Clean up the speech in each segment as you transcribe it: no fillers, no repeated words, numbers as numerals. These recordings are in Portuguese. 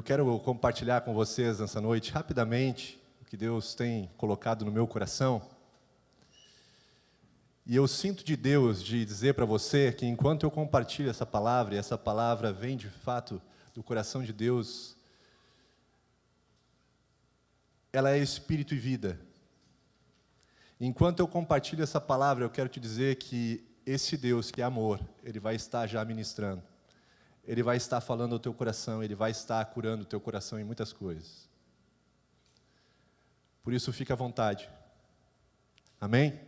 Eu quero compartilhar com vocês nessa noite, rapidamente, o que Deus tem colocado no meu coração. E eu sinto de Deus de dizer para você que enquanto eu compartilho essa palavra, e essa palavra vem de fato do coração de Deus, ela é espírito e vida. Enquanto eu compartilho essa palavra, eu quero te dizer que esse Deus que é amor, Ele vai estar já ministrando. Ele vai estar falando ao teu coração, Ele vai estar curando o teu coração em muitas coisas. Por isso, fica à vontade. Amém?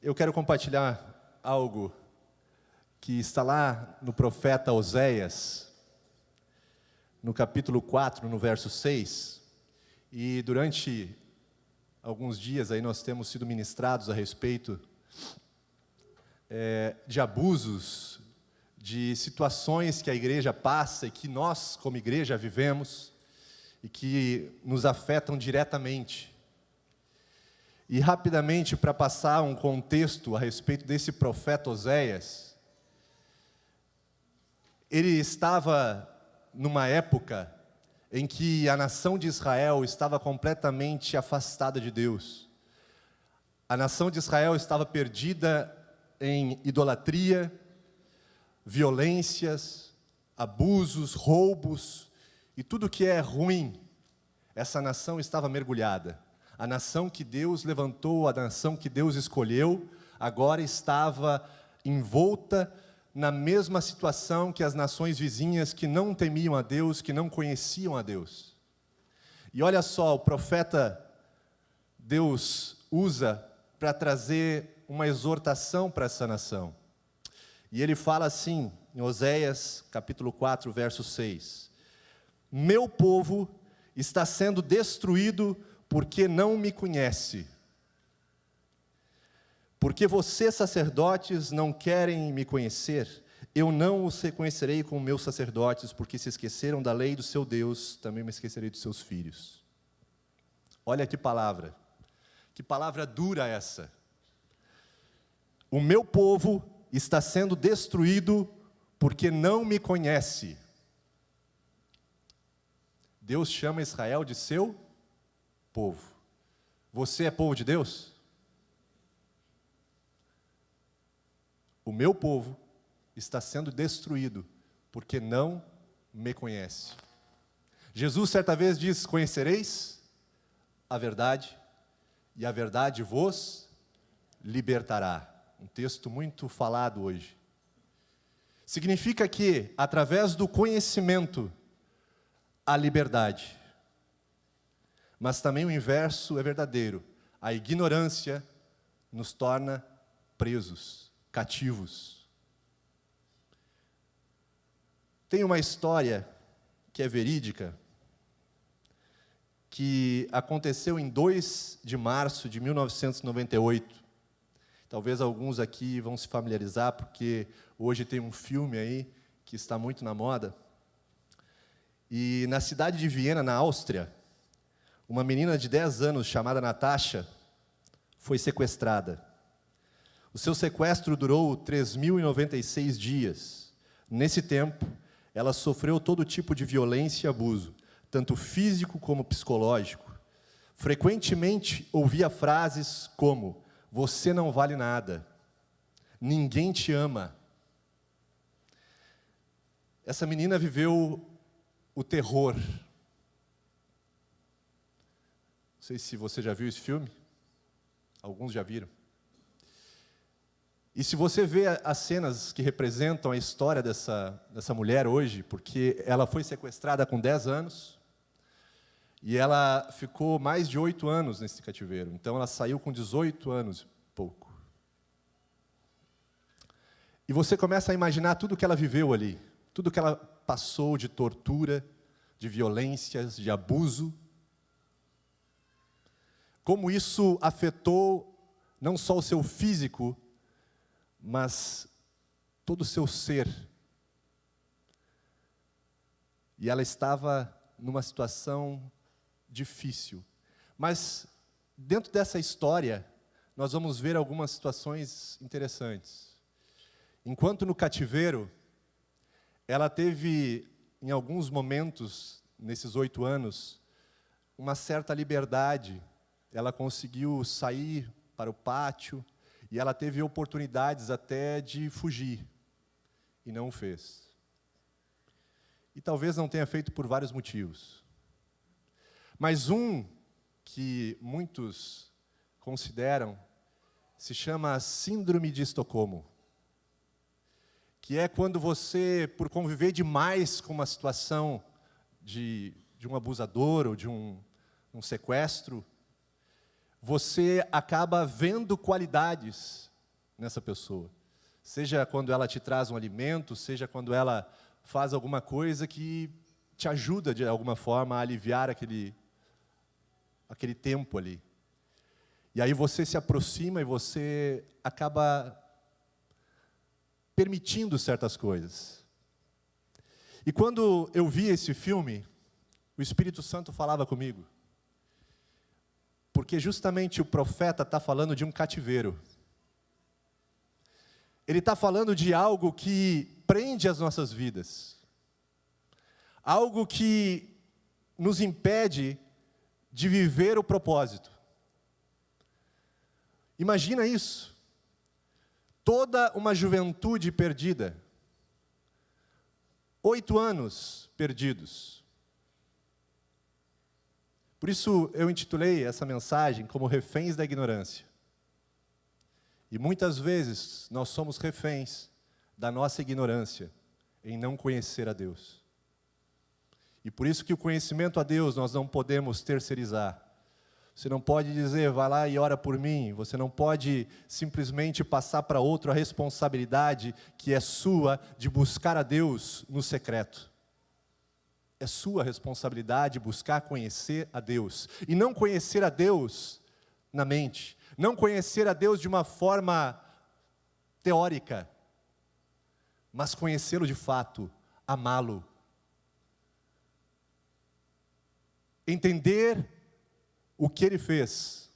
Eu quero compartilhar algo que está lá no profeta Oséias, no capítulo 4, no verso 6. E durante alguns dias aí nós temos sido ministrados a respeito de abusos, de situações que a igreja passa e que nós, como igreja, vivemos e que nos afetam diretamente. E rapidamente, para passar um contexto a respeito desse profeta Oséias, ele estava numa época em que a nação de Israel estava completamente afastada de Deus. A nação de Israel estava perdida em idolatria, violências, abusos, roubos e tudo que é ruim. Essa nação estava mergulhada. A nação que Deus levantou, a nação que Deus escolheu, agora estava envolta na mesma situação que as nações vizinhas que não temiam a Deus, que não conheciam a Deus. E olha só, o profeta Deus usa para trazer uma exortação para essa nação. E ele fala assim, em Oséias, capítulo 4, verso 6. Meu povo está sendo destruído porque não me conhece. Porque vocês, sacerdotes, não querem me conhecer, eu não os reconhecerei como meus sacerdotes, porque se esqueceram da lei do seu Deus, também me esquecerei dos seus filhos. Olha que palavra dura essa. O meu povo está sendo destruído porque não me conhece. Deus chama Israel de seu povo. Você é povo de Deus? O meu povo está sendo destruído porque não me conhece. Jesus certa vez diz: conhecereis a verdade e a verdade vos libertará. Um texto muito falado hoje. Significa que, através do conhecimento, há liberdade. Mas também o inverso é verdadeiro. A ignorância nos torna presos, cativos. Tem uma história que é verídica, que aconteceu em 2 de março de 1998. Talvez alguns aqui vão se familiarizar, porque hoje tem um filme aí que está muito na moda. E na cidade de Viena, na Áustria, uma menina de 10 anos chamada Natasha foi sequestrada. O seu sequestro durou 3.096 dias. Nesse tempo, ela sofreu todo tipo de violência e abuso, tanto físico como psicológico. Frequentemente ouvia frases como: você não vale nada, ninguém te ama. Essa menina viveu o terror. Não sei se você já viu esse filme. Alguns já viram. E se você vê as cenas que representam a história dessa mulher hoje, porque ela foi sequestrada com 10 anos, e ela ficou mais de 8 anos nesse cativeiro. Então ela saiu com 18 anos e pouco. E você começa a imaginar tudo que ela viveu ali, tudo que ela passou de tortura, de violências, de abuso. Como isso afetou não só o seu físico, mas todo o seu ser. E ela estava numa situação difícil. Mas, dentro dessa história, nós vamos ver algumas situações interessantes. Enquanto no cativeiro, ela teve em alguns momentos, nesses 8 anos, uma certa liberdade. Ela conseguiu sair para o pátio e ela teve oportunidades até de fugir, e não o fez. E talvez não tenha feito por vários motivos. Mas um que muitos consideram se chama Síndrome de Estocolmo, que é quando você, por conviver demais com uma situação de um abusador ou de um sequestro, você acaba vendo qualidades nessa pessoa. Seja quando ela te traz um alimento, seja quando ela faz alguma coisa que te ajuda, de alguma forma, a aliviar aquele tempo ali. E aí você se aproxima e você acaba permitindo certas coisas. E quando eu vi esse filme, o Espírito Santo falava comigo. Porque justamente o profeta está falando de um cativeiro. Ele está falando de algo que prende as nossas vidas. Algo que nos impede de viver o propósito. Imagina isso. Toda uma juventude perdida. 8 anos perdidos. Por isso eu intitulei essa mensagem como Reféns da Ignorância. E muitas vezes nós somos reféns da nossa ignorância em não conhecer a Deus. E por isso que o conhecimento a Deus nós não podemos terceirizar. Você não pode dizer, vai lá e ora por mim. Você não pode simplesmente passar para outro a responsabilidade que é sua de buscar a Deus no secreto. É sua responsabilidade buscar conhecer a Deus. E não conhecer a Deus na mente. Não conhecer a Deus de uma forma teórica. Mas conhecê-lo de fato, amá-lo. Entender o que Ele fez.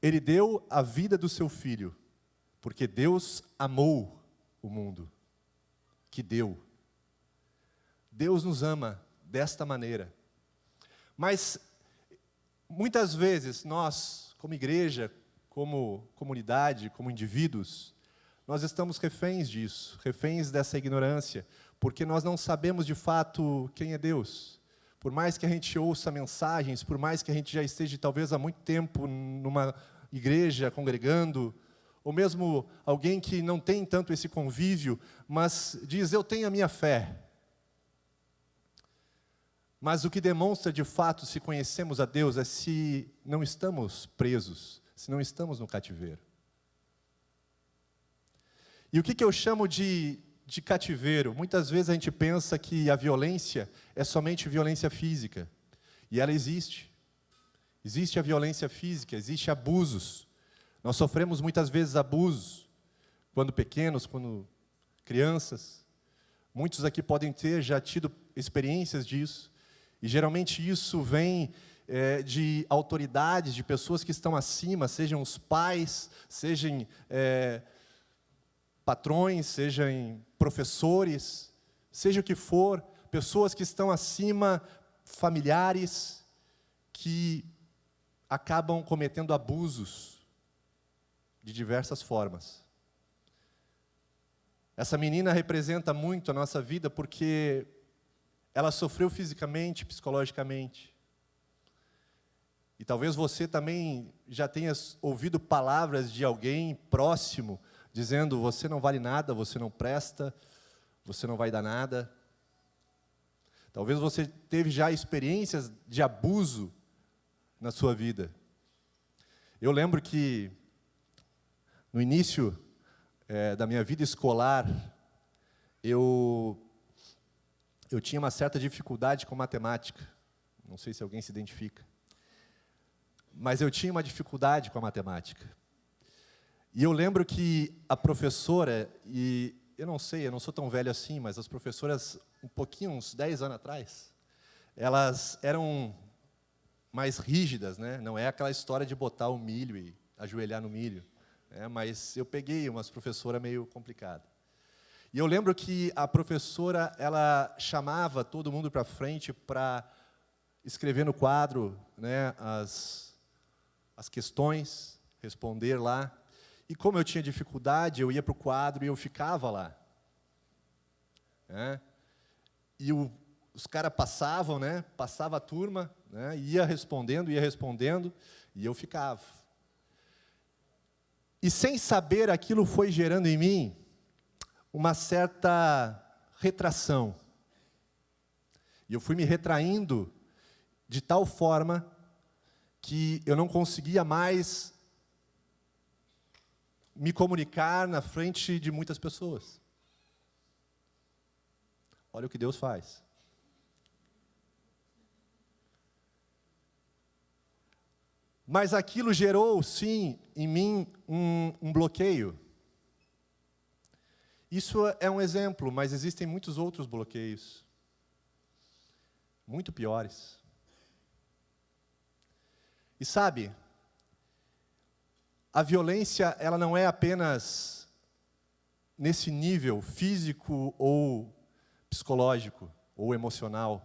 Ele deu a vida do seu Filho, porque Deus amou o mundo, que deu. Deus nos ama desta maneira. Mas, muitas vezes, nós, como igreja, como comunidade, como indivíduos, nós estamos reféns disso, reféns dessa ignorância, porque nós não sabemos de fato quem é Deus. Por mais que a gente ouça mensagens, por mais que a gente já esteja talvez há muito tempo numa igreja congregando, ou mesmo alguém que não tem tanto esse convívio, mas diz, eu tenho a minha fé. Mas o que demonstra de fato se conhecemos a Deus é se não estamos presos, se não estamos no cativeiro. E o que eu chamo de cativeiro? Muitas vezes a gente pensa que a violência é somente violência física. E ela existe. Existe a violência física, existe abusos. Nós sofremos muitas vezes abusos, quando pequenos, quando crianças. Muitos aqui podem ter já tido experiências disso. E geralmente isso vem de autoridades, de pessoas que estão acima, sejam os pais, sejam patrões, sejam professores, seja o que for, pessoas que estão acima, familiares, que acabam cometendo abusos de diversas formas. Essa menina representa muito a nossa vida porque ela sofreu fisicamente, psicologicamente. E talvez você também já tenha ouvido palavras de alguém próximo, dizendo, você não vale nada, você não presta, você não vai dar nada. Talvez você teve já experiências de abuso na sua vida. Eu lembro que, no início da minha vida escolar, eu tinha uma certa dificuldade com matemática. Não sei se alguém se identifica. Mas eu tinha uma dificuldade com a matemática. E eu lembro que a professora, e eu não sei, eu não sou tão velho assim, mas as professoras, um pouquinho, uns 10 anos atrás, elas eram mais rígidas, né? Não é aquela história de botar o milho e ajoelhar no milho. Mas eu peguei umas professoras meio complicadas. E eu lembro que a professora, ela chamava todo mundo para frente para escrever no quadro, né, as questões, responder lá. E como eu tinha dificuldade, eu ia para o quadro e eu ficava lá. Né? E os caras passavam, né, passava a turma, né, ia respondendo, e eu ficava. E sem saber, aquilo foi gerando em mim uma certa retração. E eu fui me retraindo de tal forma que eu não conseguia mais me comunicar na frente de muitas pessoas. Olha o que Deus faz. Mas aquilo gerou, sim, em mim um bloqueio. Isso é um exemplo, mas existem muitos outros bloqueios, muito piores. E sabe, a violência, ela não é apenas nesse nível físico ou psicológico ou emocional.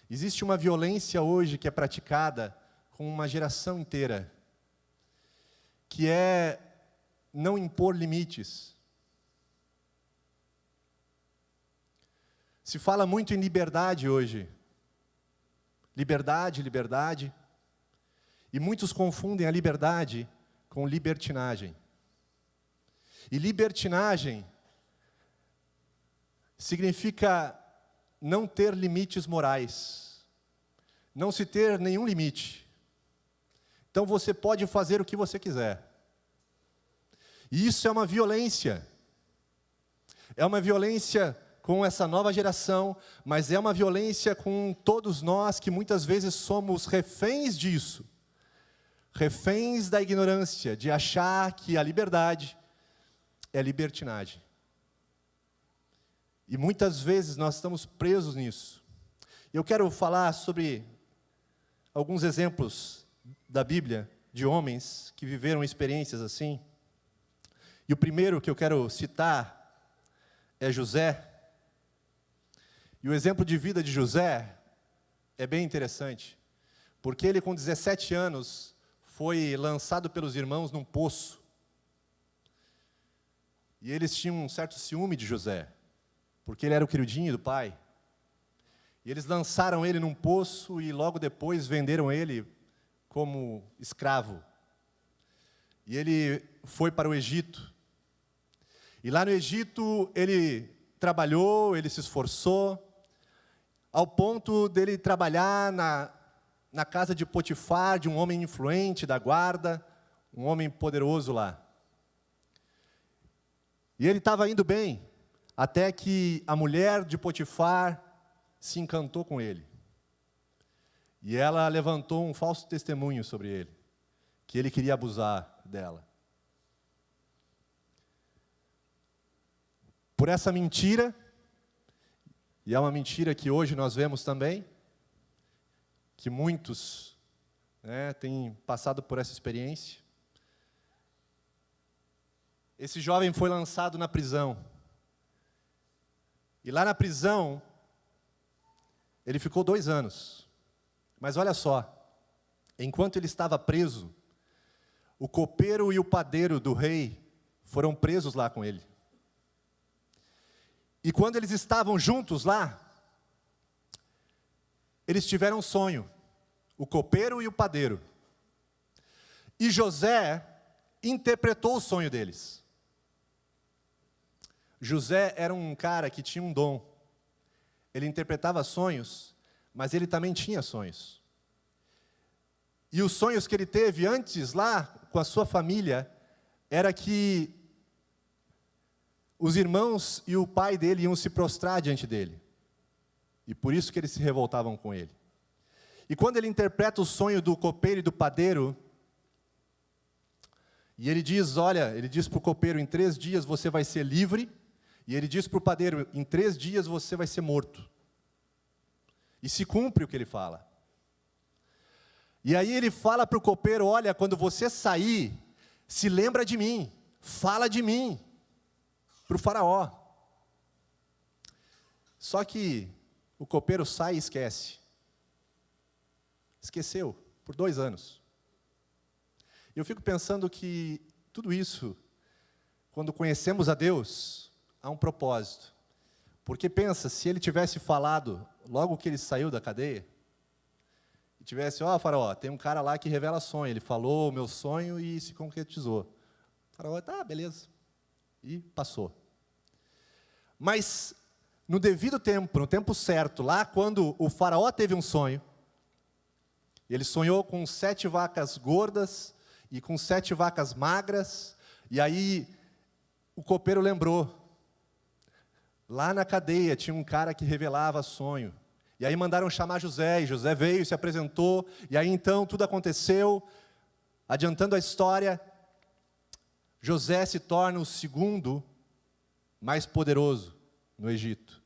Existe uma violência hoje que é praticada com uma geração inteira, que é não impor limites. Se fala muito em liberdade hoje. Liberdade, liberdade. E muitos confundem a liberdade com libertinagem. E libertinagem significa não ter limites morais. Não se ter nenhum limite. Então você pode fazer o que você quiser. E isso é uma violência. É uma violência com essa nova geração, mas é uma violência com todos nós que muitas vezes somos reféns disso. Reféns da ignorância, de achar que a liberdade é libertinagem. E muitas vezes nós estamos presos nisso. Eu quero falar sobre alguns exemplos da Bíblia, de homens que viveram experiências assim. E o primeiro que eu quero citar é José. E o exemplo de vida de José é bem interessante, porque ele com 17 anos foi lançado pelos irmãos num poço. E eles tinham um certo ciúme de José, porque ele era o queridinho do pai. E eles lançaram ele num poço e logo depois venderam ele como escravo. E ele foi para o Egito. E lá no Egito ele trabalhou, ele se esforçou, ao ponto dele trabalhar na casa de Potifar, de um homem influente da guarda, um homem poderoso lá. E ele estava indo bem, até que a mulher de Potifar se encantou com ele. E ela levantou um falso testemunho sobre ele, que ele queria abusar dela. Por essa mentira, e é uma mentira que hoje nós vemos também, que muitos, né, têm passado por essa experiência. Esse jovem foi lançado na prisão. E lá na prisão, ele ficou 2 anos. Mas olha só, enquanto ele estava preso, o copeiro e o padeiro do rei foram presos lá com ele. E quando eles estavam juntos lá, eles tiveram um sonho, o copeiro e o padeiro. E José interpretou o sonho deles. José era um cara que tinha um dom. Ele interpretava sonhos, mas ele também tinha sonhos. E os sonhos que ele teve antes lá com a sua família era que os irmãos e o pai dele iam se prostrar diante dele. E por isso que eles se revoltavam com ele. E quando ele interpreta o sonho do copeiro e do padeiro, e ele diz, olha, ele diz para o copeiro, em 3 dias você vai ser livre, e ele diz para o padeiro, em 3 dias você vai ser morto. E se cumpre o que ele fala. E aí ele fala para o copeiro, olha, quando você sair, se lembra de mim, fala de mim, para o faraó. Só que o copeiro sai e esquece. Esqueceu, por 2 anos. E eu fico pensando que tudo isso, quando conhecemos a Deus, há um propósito. Porque pensa, se ele tivesse falado, logo que ele saiu da cadeia, e tivesse, Faraó, tem um cara lá que revela sonho, ele falou o meu sonho e se concretizou. O Faraó, tá, beleza. E passou. Mas, no devido tempo, no tempo certo, lá quando o Faraó teve um sonho, ele sonhou com 7 vacas gordas e com 7 vacas magras, e aí o copeiro lembrou. Lá na cadeia tinha um cara que revelava sonho. E aí mandaram chamar José, e José veio e se apresentou, e aí então tudo aconteceu. Adiantando a história, José se torna o segundo mais poderoso no Egito.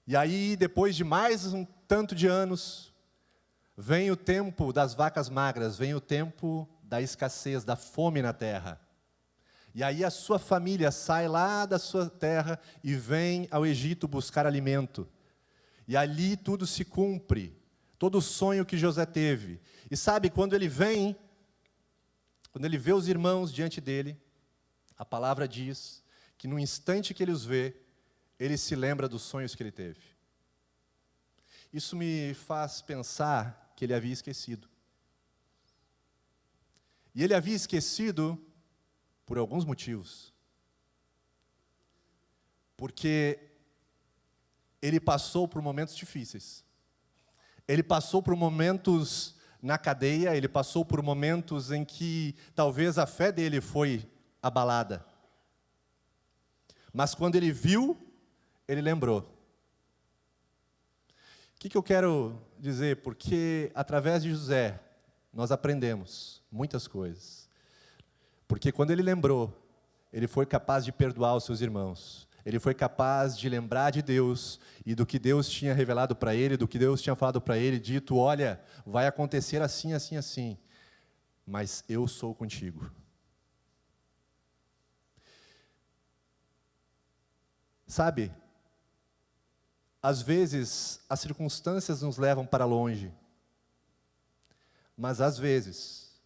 E aí, depois de mais um tanto de anos, vem o tempo das vacas magras, vem o tempo da escassez, da fome na terra. E aí a sua família sai lá da sua terra e vem ao Egito buscar alimento. E ali tudo se cumpre, todo o sonho que José teve. E sabe, quando ele vem, quando ele vê os irmãos diante dele, a palavra diz que no instante que ele os vê, ele se lembra dos sonhos que ele teve. Isso me faz pensar que ele havia esquecido. E ele havia esquecido por alguns motivos. Porque ele passou por momentos difíceis. Ele passou por momentos na cadeia, ele passou por momentos em que talvez a fé dele foi abalada. Mas quando ele viu, ele lembrou. O que eu quero dizer? Porque através de José, nós aprendemos muitas coisas. Porque quando ele lembrou, ele foi capaz de perdoar os seus irmãos. Ele foi capaz de lembrar de Deus e do que Deus tinha revelado para ele, do que Deus tinha falado para ele, dito, olha, vai acontecer assim, assim, assim, mas eu sou contigo. Sabe, às vezes, as circunstâncias nos levam para longe, mas às vezes,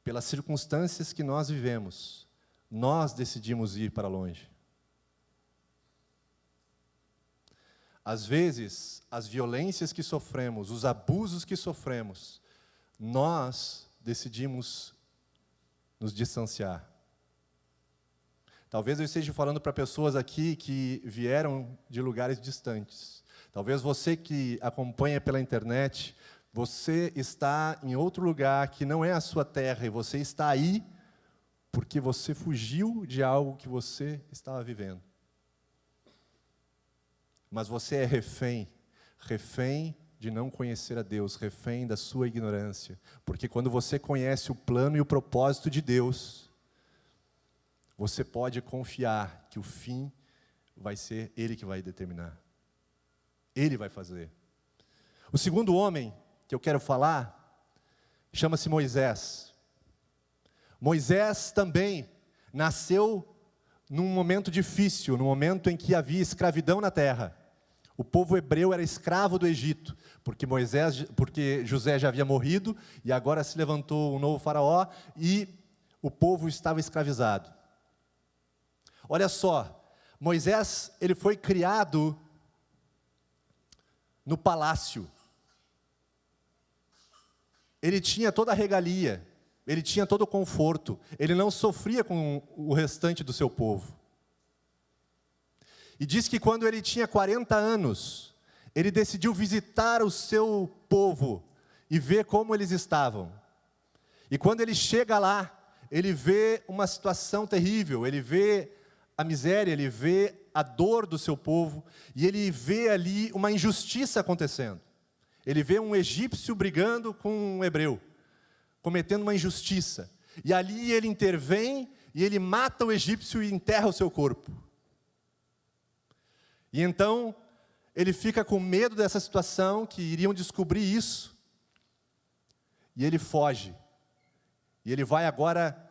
pelas circunstâncias que nós vivemos, nós decidimos ir para longe. Às vezes, as violências que sofremos, os abusos que sofremos, nós decidimos nos distanciar. Talvez eu esteja falando para pessoas aqui que vieram de lugares distantes. Talvez você que acompanha pela internet, você está em outro lugar que não é a sua terra, e você está aí porque você fugiu de algo que você estava vivendo. Mas você é refém de não conhecer a Deus, refém da sua ignorância. Porque quando você conhece o plano e o propósito de Deus, você pode confiar que o fim vai ser Ele que vai determinar. Ele vai fazer. O segundo homem que eu quero falar chama-se Moisés. Moisés também nasceu num momento difícil, num momento em que havia escravidão na terra. O povo hebreu era escravo do Egito, porque José já havia morrido, e agora se levantou um novo faraó, e o povo estava escravizado. Olha só, Moisés, ele foi criado no palácio. Ele tinha toda a regalia, ele tinha todo o conforto, ele não sofria com o restante do seu povo. E diz que quando ele tinha 40 anos, ele decidiu visitar o seu povo e ver como eles estavam. E quando ele chega lá, ele vê uma situação terrível, ele vê a miséria, ele vê a dor do seu povo, e ele vê ali uma injustiça acontecendo. Ele vê um egípcio brigando com um hebreu, cometendo uma injustiça. E ali ele intervém, e ele mata o egípcio e enterra o seu corpo. E então, ele fica com medo dessa situação, que iriam descobrir isso, e ele foge. E ele vai agora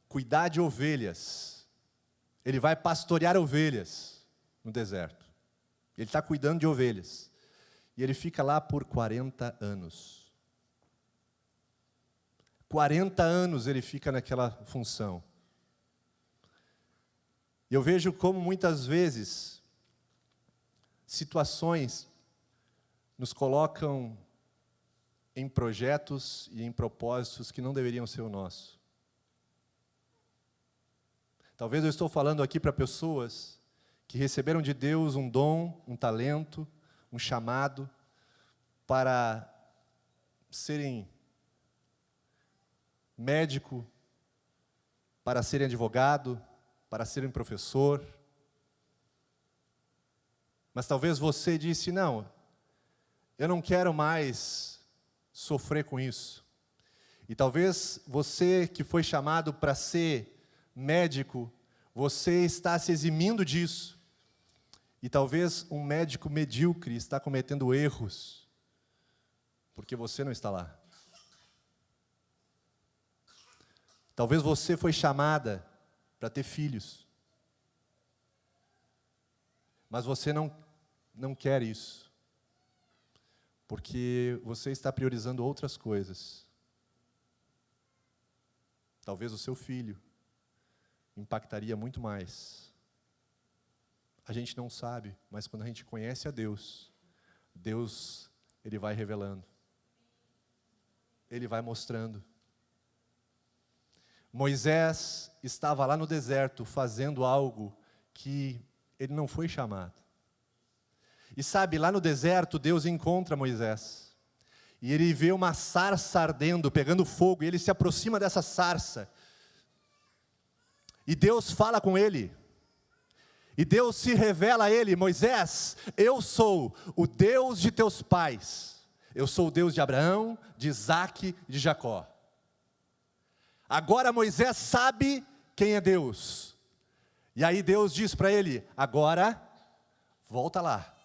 cuidar de ovelhas. Ele vai pastorear ovelhas. no deserto. Ele está cuidando de ovelhas. E ele fica lá por 40 anos. 40 anos ele fica naquela função. E eu vejo como muitas vezes situações nos colocam em projetos e em propósitos que não deveriam ser o nosso. Talvez eu estou falando aqui para pessoas que receberam de Deus um dom, um talento, um chamado para serem médico, para serem advogado, para serem professor. Mas talvez você disse, não, eu não quero mais sofrer com isso. E talvez você que foi chamado para ser médico, você está se eximindo disso. E talvez um médico medíocre está cometendo erros, porque você não está lá. Talvez você foi chamada para ter filhos, mas você não quer isso, porque você está priorizando outras coisas. Talvez o seu filho impactaria muito mais. A gente não sabe, mas quando a gente conhece a Deus, Deus, Ele vai revelando. Ele vai mostrando. Moisés estava lá no deserto fazendo algo que ele não foi chamado. E sabe, lá no deserto Deus encontra Moisés. E ele vê uma sarça ardendo, pegando fogo, e ele se aproxima dessa sarça. E Deus fala com ele. E Deus se revela a ele, Moisés, eu sou o Deus de teus pais. Eu sou o Deus de Abraão, de Isaque e de Jacó. Agora Moisés sabe quem é Deus. E aí Deus diz para ele, agora volta lá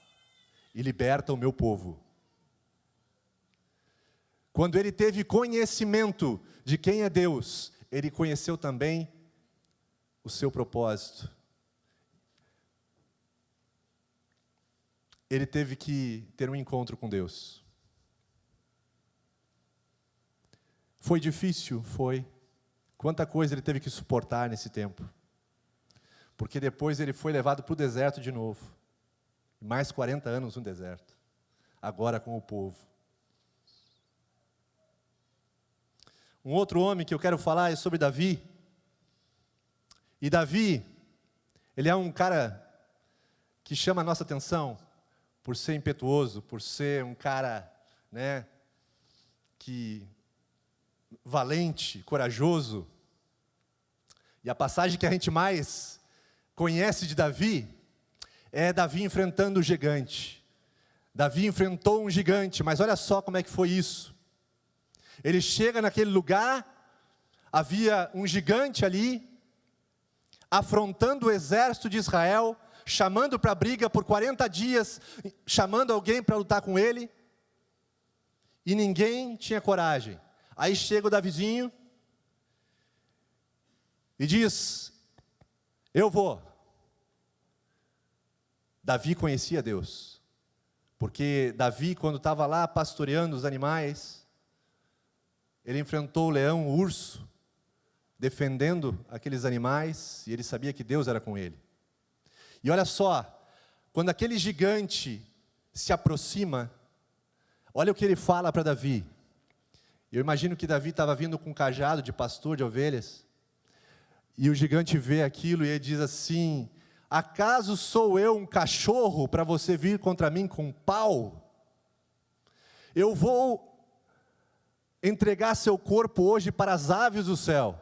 e liberta o meu povo. Quando ele teve conhecimento de quem é Deus, ele conheceu também o seu propósito. Ele teve que ter um encontro com Deus. Foi difícil? Foi. Quanta coisa ele teve que suportar nesse tempo. Porque depois ele foi levado para o deserto de novo. Mais 40 anos no deserto. Agora com o povo. Um outro homem que eu quero falar é sobre Davi. E Davi, ele é um cara que chama a nossa atenção por ser impetuoso, por ser um cara, valente, corajoso. E a passagem que a gente mais conhece de Davi é Davi enfrentando o gigante. Davi enfrentou um gigante, mas olha só como é que foi isso. Ele chega naquele lugar, havia um gigante ali, afrontando o exército de Israel, chamando para a briga por 40 dias, chamando alguém para lutar com ele, e ninguém tinha coragem. Aí chega o Davizinho e diz, eu vou. Davi conhecia Deus, porque Davi, quando estava lá pastoreando os animais, ele enfrentou o leão, o urso, defendendo aqueles animais, e ele sabia que Deus era com ele. E olha só, quando aquele gigante se aproxima, olha o que ele fala para Davi. Eu imagino que Davi estava vindo com um cajado de pastor de ovelhas, e o gigante vê aquilo e ele diz assim, acaso sou eu um cachorro para você vir contra mim com um pau? Eu vou entregar seu corpo hoje para as aves do céu.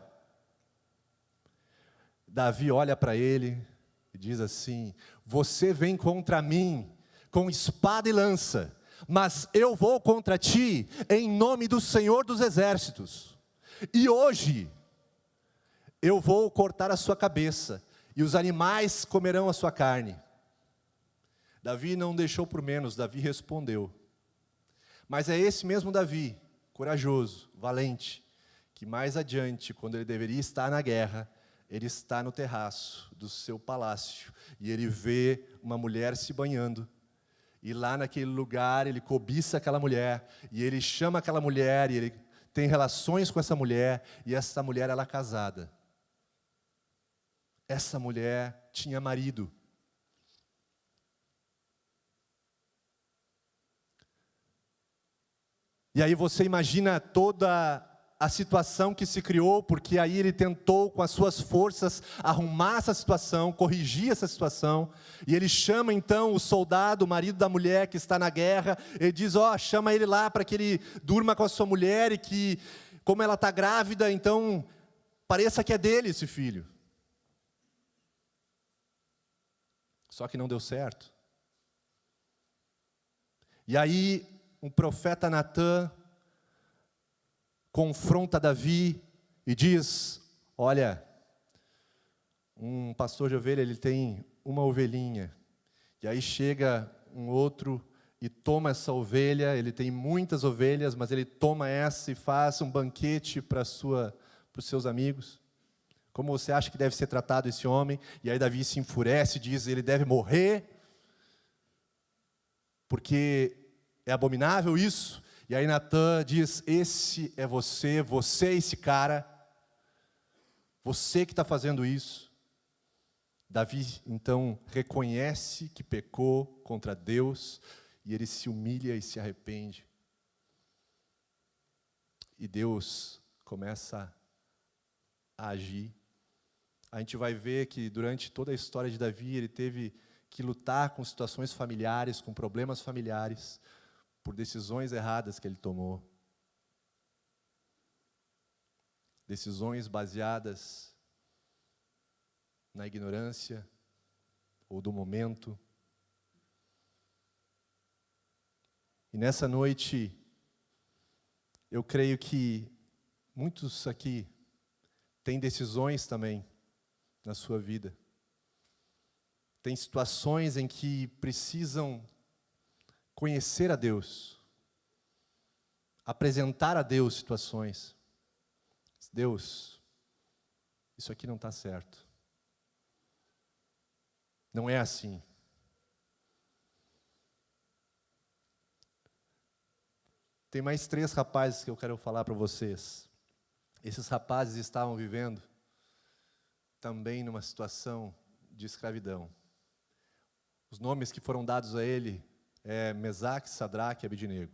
Davi olha para ele e diz assim, você vem contra mim com espada e lança, mas eu vou contra ti em nome do Senhor dos Exércitos. E hoje eu vou cortar a sua cabeça, e os animais comerão a sua carne. Davi não deixou por menos, Davi respondeu. Mas é esse mesmo Davi, corajoso, valente, que mais adiante, quando ele deveria estar na guerra, ele está no terraço do seu palácio e ele vê uma mulher se banhando. E lá naquele lugar ele cobiça aquela mulher e ele chama aquela mulher e ele tem relações com essa mulher e essa mulher ela é casada. Essa mulher tinha marido. E aí você imagina toda a situação que se criou, porque aí ele tentou com as suas forças arrumar essa situação, corrigir essa situação, e ele chama então o soldado, o marido da mulher que está na guerra, ele diz, chama ele lá para que ele durma com a sua mulher, e que, como ela está grávida, então, pareça que é dele esse filho. Só que não deu certo. E aí, um profeta Natã confronta Davi e diz, olha, um pastor de ovelha, ele tem uma ovelhinha, e aí chega um outro e toma essa ovelha, ele tem muitas ovelhas, mas ele toma essa e faz um banquete para os seus amigos. Como você acha que deve ser tratado esse homem? E aí Davi se enfurece e diz, ele deve morrer, porque é abominável isso. E aí Natã diz, esse é você é esse cara, você que está fazendo isso. Davi, então, reconhece que pecou contra Deus, e ele se humilha e se arrepende. E Deus começa a agir. A gente vai ver que durante toda a história de Davi, ele teve que lutar com situações familiares, com problemas familiares, por decisões erradas que ele tomou. Decisões baseadas na ignorância ou do momento. E nessa noite, eu creio que muitos aqui têm decisões também na sua vida. Tem situações em que precisam conhecer a Deus, apresentar a Deus situações. Deus, isso aqui não está certo. Não é assim. Tem mais 3 rapazes que eu quero falar para vocês. Esses rapazes estavam vivendo também numa situação de escravidão. Os nomes que foram dados a ele é Mesaque, Sadraque e Abednego.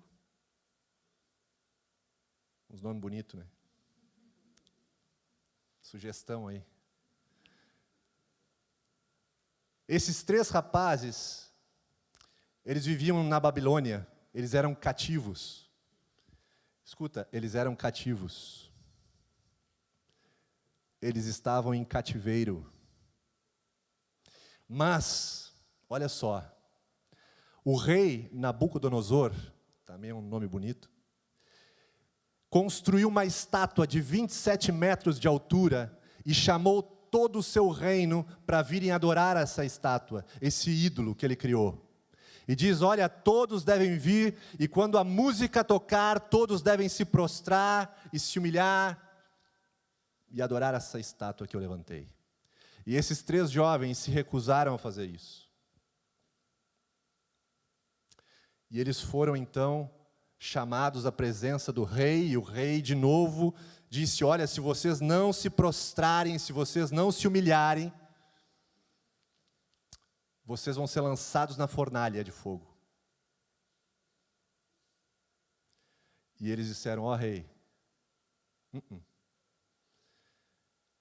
Uns nomes bonitos, né? Sugestão aí. Esses 3 rapazes, eles viviam na Babilônia, eles eram cativos. Escuta, eles eram cativos. Eles estavam em cativeiro. Mas, olha só, o rei Nabucodonosor, também é um nome bonito, construiu uma estátua de 27 metros de altura e chamou todo o seu reino para virem adorar essa estátua, esse ídolo que ele criou. E diz, olha, todos devem vir, e quando a música tocar, todos devem se prostrar e se humilhar e adorar essa estátua que eu levantei. E esses 3 jovens se recusaram a fazer isso. E eles foram então chamados à presença do rei, e o rei de novo disse, olha, se vocês não se prostrarem, se vocês não se humilharem, vocês vão ser lançados na fornalha de fogo. E eles disseram, rei,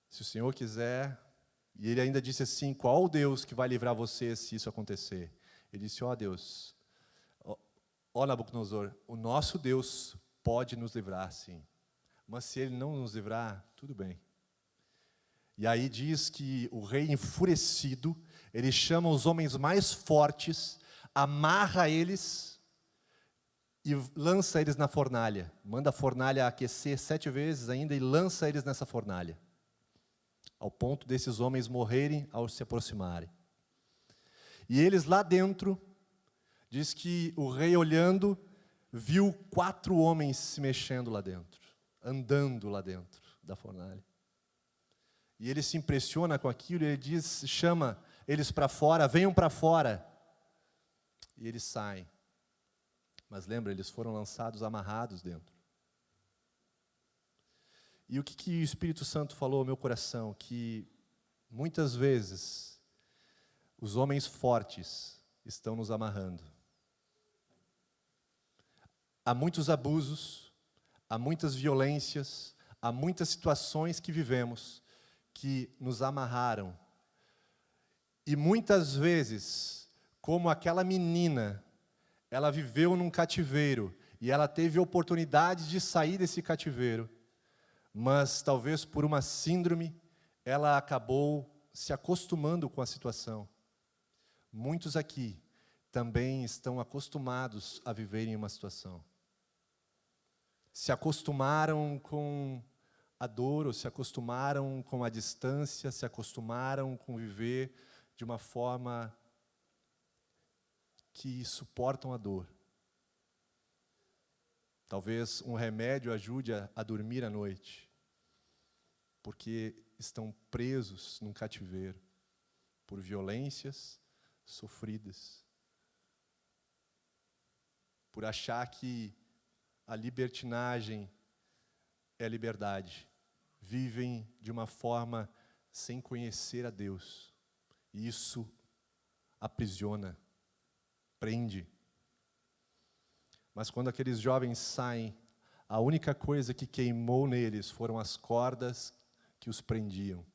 se o Senhor quiser, e ele ainda disse assim, qual o Deus que vai livrar você se isso acontecer? Ele disse, Deus, Nabucodonosor, o nosso Deus pode nos livrar, sim. Mas se ele não nos livrar, tudo bem. E aí diz que o rei enfurecido, ele chama os homens mais fortes, amarra eles e lança eles na fornalha. Manda a fornalha aquecer 7 vezes ainda e lança eles nessa fornalha. Ao ponto desses homens morrerem ao se aproximarem. E eles lá dentro, diz que o rei olhando, viu 4 homens se mexendo lá dentro, andando lá dentro da fornalha. E ele se impressiona com aquilo, e ele diz, chama eles para fora, venham para fora. E eles saem. Mas lembra, eles foram lançados amarrados dentro. E o que o Espírito Santo falou ao meu coração? Que muitas vezes os homens fortes estão nos amarrando. Há muitos abusos, há muitas violências, há muitas situações que vivemos que nos amarraram. E muitas vezes, como aquela menina, ela viveu num cativeiro e ela teve oportunidade de sair desse cativeiro, mas talvez por uma síndrome, ela acabou se acostumando com a situação. Muitos aqui também estão acostumados a viver em uma situação. Se acostumaram com a dor, ou se acostumaram com a distância, se acostumaram com viver de uma forma que suportam a dor. Talvez um remédio ajude a dormir à noite, porque estão presos num cativeiro por violências sofridas, por achar que a libertinagem é liberdade. Vivem de uma forma sem conhecer a Deus. E isso aprisiona, prende. Mas quando aqueles jovens saem, a única coisa que queimou neles foram as cordas que os prendiam.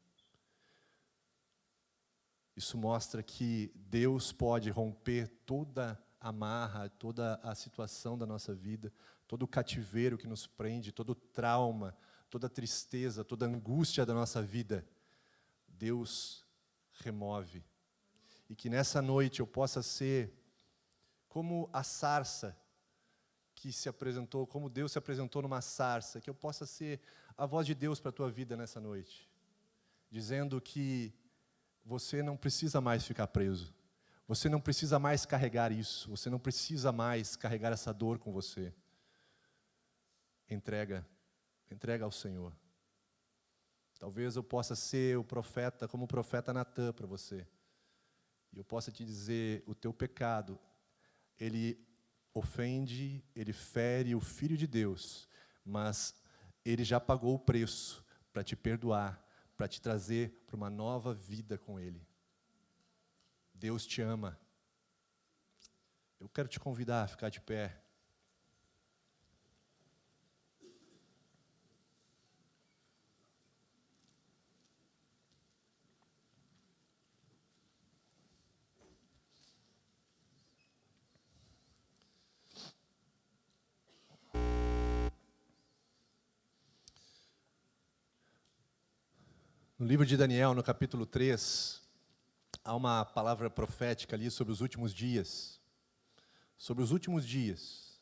Isso mostra que Deus pode romper toda a amarra, toda a situação da nossa vida, todo o cativeiro que nos prende, todo o trauma, toda a tristeza, toda a angústia da nossa vida. Deus remove. E que nessa noite eu possa ser como a sarça que se apresentou, como Deus se apresentou numa sarça, que eu possa ser a voz de Deus para a tua vida nessa noite, dizendo que você não precisa mais ficar preso, você não precisa mais carregar isso, você não precisa mais carregar essa dor com você. Entrega ao Senhor. Talvez eu possa ser o profeta, como o profeta Natan para você, e eu possa te dizer, o teu pecado, ele ofende, ele fere o Filho de Deus, mas ele já pagou o preço para te perdoar, para te trazer para uma nova vida com Ele. Deus te ama. Eu quero te convidar a ficar de pé. No livro de Daniel, no capítulo 3, há uma palavra profética ali sobre os últimos dias. Sobre os últimos dias.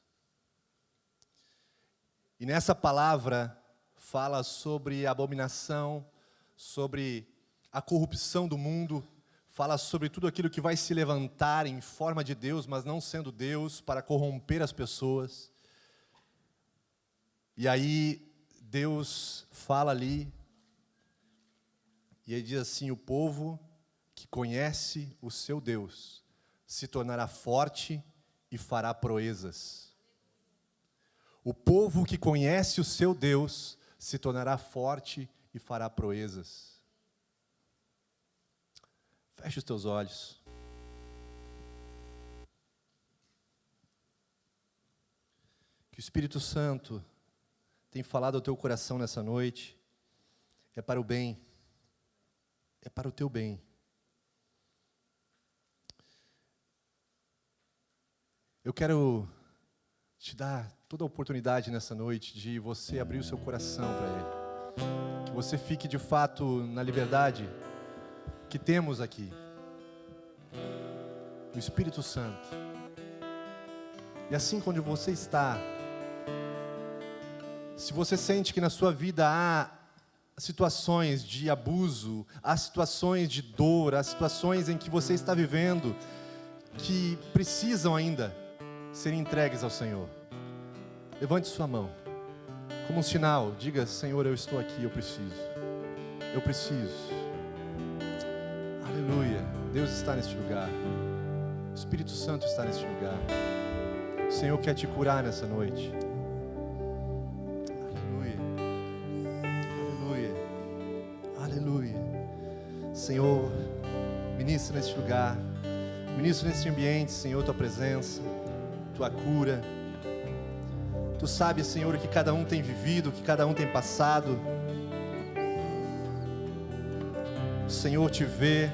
E nessa palavra fala sobre a abominação, sobre a corrupção do mundo, fala sobre tudo aquilo que vai se levantar em forma de Deus, mas não sendo Deus, para corromper as pessoas. E aí Deus fala ali, e ele diz assim, o povo que conhece o seu Deus se tornará forte e fará proezas. O povo que conhece o seu Deus se tornará forte e fará proezas. Feche os teus olhos. Que o Espírito Santo tem falado ao teu coração nessa noite. É para o bem. É para o teu bem. Eu quero te dar toda a oportunidade nessa noite de você abrir o seu coração para Ele. Que você fique de fato na liberdade que temos aqui. O Espírito Santo. E assim quando você está, se você sente que na sua vida há situações de abuso, há situações de dor, há situações em que você está vivendo que precisam ainda ser entregues ao Senhor. Levante sua mão. Como um sinal, diga, Senhor, eu estou aqui, eu preciso. Eu preciso. Aleluia. Deus está neste lugar. O Espírito Santo está neste lugar. O Senhor quer te curar nessa noite. Aleluia. Aleluia. Aleluia. Senhor, ministra neste lugar. Ministra neste ambiente, Senhor, tua presença, tua cura. Tu sabes, Senhor, o que cada um tem vivido, o que cada um tem passado. O Senhor te vê.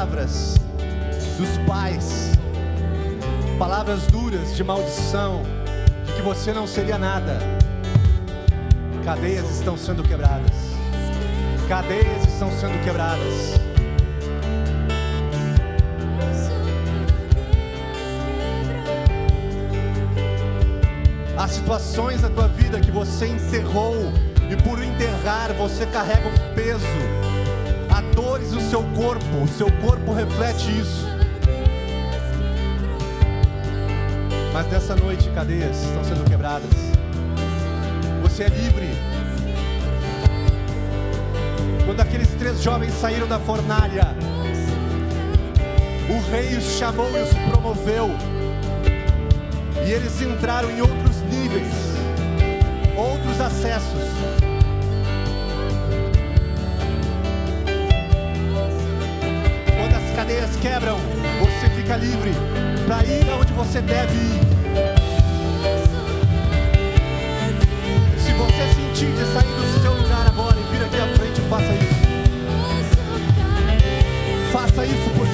palavras dos pais, palavras duras de maldição, de que você não seria nada. Cadeias estão sendo quebradas. Cadeias estão sendo quebradas. Há situações na tua vida que você enterrou, e por enterrar você carrega um peso. Há dores no seu corpo, o seu corpo reflete isso. Mas nessa noite cadeias estão sendo quebradas. Você é livre. Quando aqueles 3 jovens saíram da fornalha, o rei os chamou e os promoveu, e eles entraram em outros níveis, outros acessos. Quando as cadeias quebram, você fica livre para ir aonde você deve ir. Se você sentir de sair do seu lugar agora e vir aqui à frente, faça isso. Faça isso por